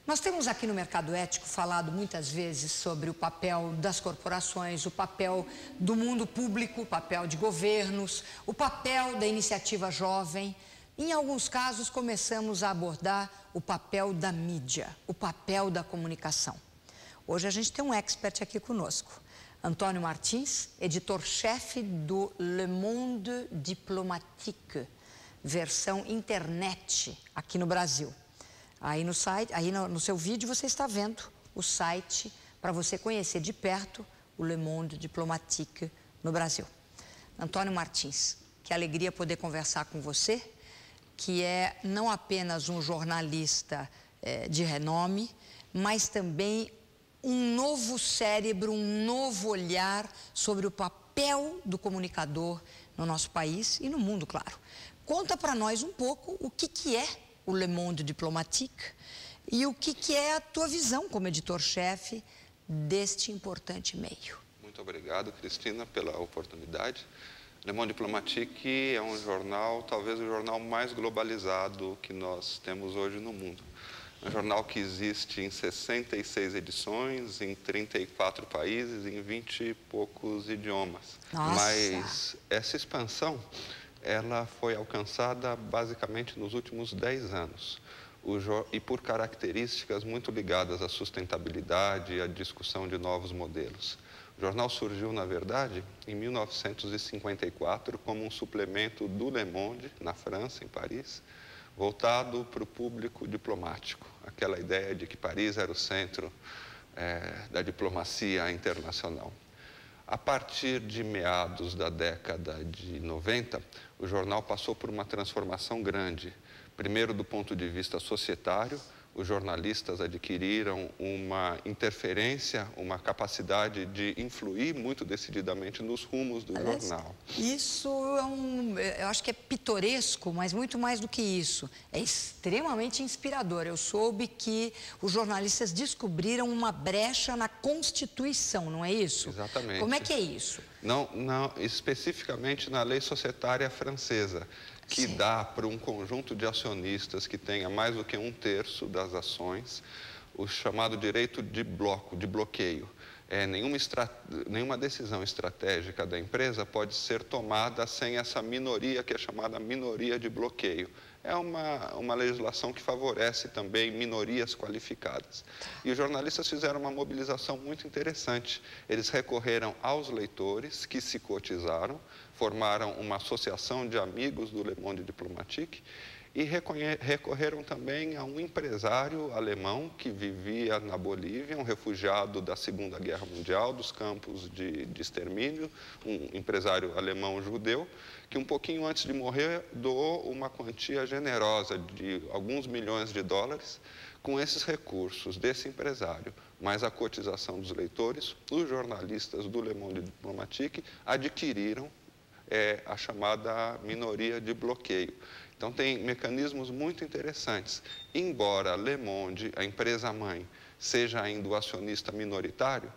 Nós temos aqui no Mercado Ético falado muitas vezes sobre o papel das corporações, o papel do mundo público, o papel de governos, o papel da iniciativa jovem. Em alguns casos, começamos a abordar o papel da mídia, o papel da comunicação. Hoje a gente tem um expert aqui conosco, Antônio Martins, editor-chefe do Le Monde Diplomatique, versão internet aqui no Brasil. Aí no site, no seu vídeo você está vendo o site para você conhecer de perto o Le Monde Diplomatique no Brasil. Antônio Martins, que alegria poder conversar com você, que é não apenas um jornalista de renome, mas também um novo cérebro, um novo olhar sobre o papel do comunicador no nosso país e no mundo, claro. Conta para nós um pouco o que é o Le Monde Diplomatique e o que é a tua visão como editor-chefe deste importante meio. Muito obrigado, Cristina, pela oportunidade. Le Monde Diplomatique é um jornal, talvez o jornal mais globalizado que nós temos hoje no mundo. É um jornal que existe em 66 edições, em 34 países, em 20 e poucos idiomas. Nossa. Mas essa expansão, ela foi alcançada basicamente nos últimos 10 anos. E por características muito ligadas à sustentabilidade e à discussão de novos modelos. O jornal surgiu, na verdade, em 1954, como um suplemento do Le Monde, na França, em Paris, voltado para o público diplomático. Aquela ideia de que Paris era o centro da diplomacia internacional. A partir de meados da década de 90, o jornal passou por uma transformação grande. Primeiro, do ponto de vista societário, os jornalistas adquiriram uma interferência, uma capacidade de influir muito decididamente nos rumos do jornal. Isso eu acho que é pitoresco, mas muito mais do que isso. É extremamente inspirador. Eu soube que os jornalistas descobriram uma brecha na Constituição, não é isso? Exatamente. Como é que é isso? Não, especificamente na lei societária francesa, que Sim. dá para um conjunto de acionistas que tenha mais do que 1/3 das ações, o chamado direito de bloqueio. Nenhuma decisão estratégica da empresa pode ser tomada sem essa minoria, que é chamada minoria de bloqueio. É uma legislação que favorece também minorias qualificadas. E os jornalistas fizeram uma mobilização muito interessante. Eles recorreram aos leitores que se cotizaram, formaram uma associação de amigos do Le Monde Diplomatique e recorreram também a um empresário alemão que vivia na Bolívia, um refugiado da Segunda Guerra Mundial, dos campos de extermínio, um empresário alemão judeu, que um pouquinho antes de morrer doou uma quantia generosa de alguns milhões de dólares. Com esses recursos desse empresário, mais a cotização dos leitores, os jornalistas do Le Monde Diplomatique adquiriram a chamada minoria de bloqueio. Então, tem mecanismos muito interessantes. Embora Le Monde, a empresa-mãe, seja ainda o acionista minoritário,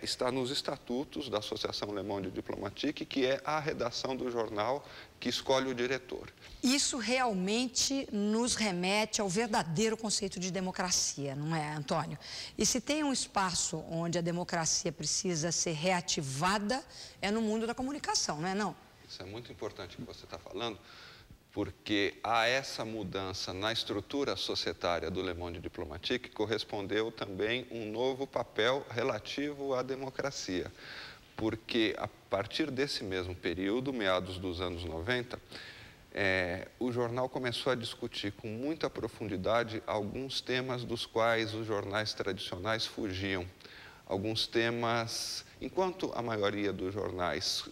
está nos estatutos da Associação Le Monde Diplomatique, que é a redação do jornal que escolhe o diretor. Isso realmente nos remete ao verdadeiro conceito de democracia, não é, Antônio? E se tem um espaço onde a democracia precisa ser reativada, é no mundo da comunicação, não é não? Isso é muito importante que você está falando, porque a essa mudança na estrutura societária do Le Monde Diplomatique correspondeu também um novo papel relativo à democracia. Porque a partir desse mesmo período, meados dos anos 90, o jornal começou a discutir com muita profundidade alguns temas dos quais os jornais tradicionais fugiam. Alguns temas, enquanto a maioria dos jornais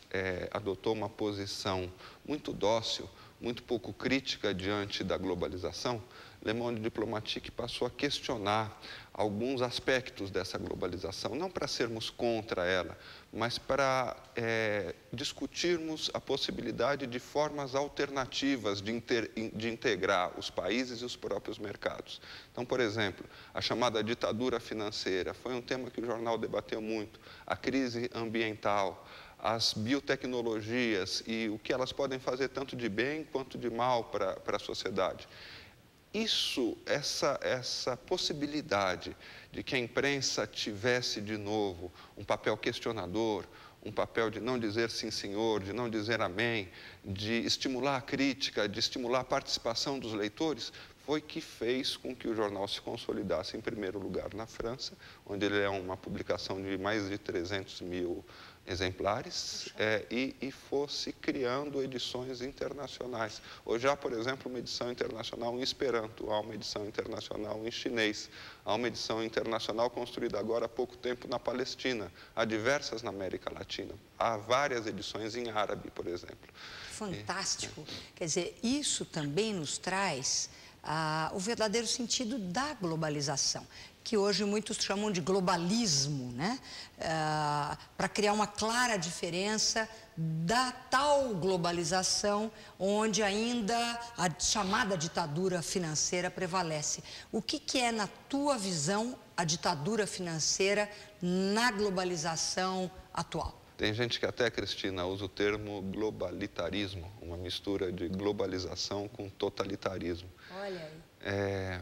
adotou uma posição muito dócil, muito pouco crítica diante da globalização, Le Monde Diplomatique passou a questionar alguns aspectos dessa globalização, não para sermos contra ela, mas para discutirmos a possibilidade de formas alternativas de integrar os países e os próprios mercados. Então, por exemplo, a chamada ditadura financeira foi um tema que o jornal debateu muito, a crise ambiental, as biotecnologias e o que elas podem fazer tanto de bem quanto de mal para a sociedade. essa possibilidade de que a imprensa tivesse de novo um papel questionador, um papel de não dizer sim, senhor, de não dizer amém, de estimular a crítica, de estimular a participação dos leitores, foi que fez com que o jornal se consolidasse em primeiro lugar na França, onde ele é uma publicação de mais de 300 mil exemplares, e fosse criando edições internacionais. Hoje há, por exemplo, uma edição internacional em Esperanto, há uma edição internacional em chinês, há uma edição internacional construída agora há pouco tempo na Palestina, há diversas na América Latina, há várias edições em árabe, por exemplo. Fantástico. Quer dizer, isso também nos traz o verdadeiro sentido da globalização, que hoje muitos chamam de globalismo, né? Para criar uma clara diferença da tal globalização onde ainda a chamada ditadura financeira prevalece. O que é, na tua visão, a ditadura financeira na globalização atual? Tem gente que até, Cristina, usa o termo globalitarismo, uma mistura de globalização com totalitarismo. Olha aí.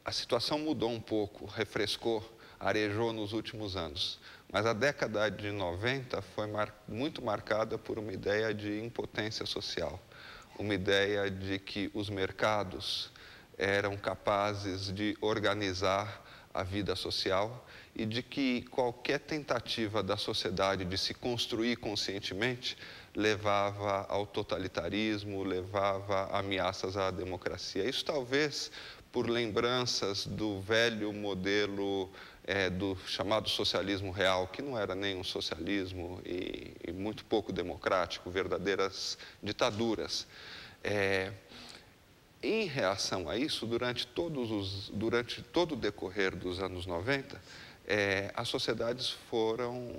A situação mudou um pouco, refrescou, arejou nos últimos anos. Mas a década de 90 foi muito marcada por uma ideia de impotência social, uma ideia de que os mercados eram capazes de organizar a vida social e de que qualquer tentativa da sociedade de se construir conscientemente levava ao totalitarismo, levava a ameaças à democracia. Isso talvez por lembranças do velho modelo do chamado socialismo real, que não era nem um socialismo e muito pouco democrático, verdadeiras ditaduras. Em reação a isso, durante todo o decorrer dos anos 90, as sociedades foram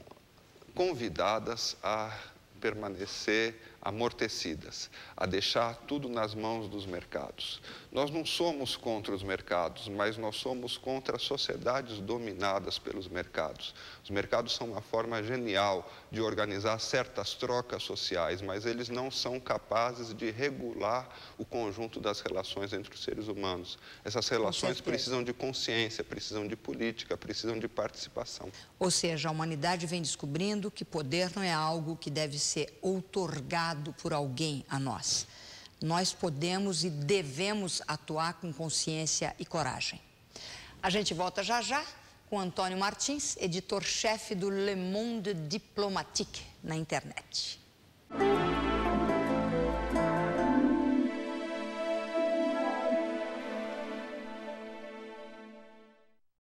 convidadas a permanecer amortecidas, a deixar tudo nas mãos dos mercados. Nós não somos contra os mercados, mas nós somos contra as sociedades dominadas pelos mercados. Os mercados são uma forma genial de organizar certas trocas sociais, mas eles não são capazes de regular o conjunto das relações entre os seres humanos. Essas relações precisam de consciência, precisam de política, precisam de participação. Ou seja, a humanidade vem descobrindo que poder não é algo que deve ser outorgado por alguém a nós. Nós podemos e devemos atuar com consciência e coragem. A gente volta já já com Antônio Martins, editor-chefe do Le Monde Diplomatique na internet.